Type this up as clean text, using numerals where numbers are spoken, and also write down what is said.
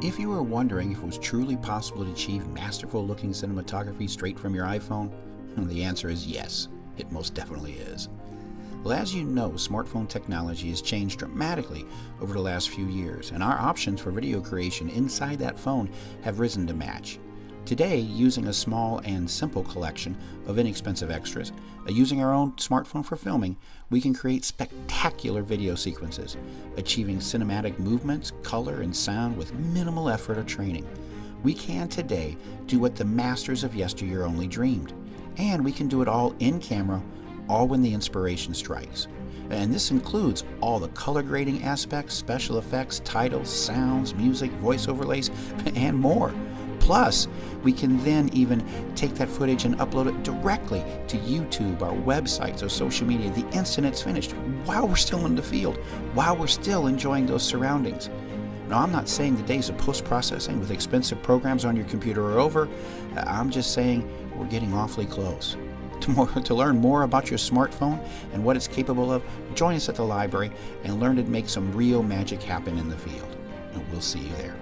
If you were wondering if it was truly possible to achieve masterful looking cinematography straight from your iPhone, the answer is yes, it most definitely is. Well, as you know, smartphone technology has changed dramatically over the last few years, and our options for video creation inside that phone have risen to match. Today, using a small and simple collection of inexpensive extras, using our own smartphone for filming, we can create spectacular video sequences, achieving cinematic movements, color, and sound with minimal effort or training. We can today do what the masters of yesteryear only dreamed, and we can do it all in camera, all when the inspiration strikes. And this includes all the color grading aspects, special effects, titles, sounds, music, voice overlays, and more. Plus, we can then even take that footage and upload it directly to YouTube, our websites, our social media, the instant it's finished, while we're still in the field, while we're still enjoying those surroundings. Now, I'm not saying the days of post-processing with expensive programs on your computer are over. I'm just saying we're getting awfully close. To learn more about your smartphone and what it's capable of, join us at the library and learn to make some real magic happen in the field. And we'll see you there.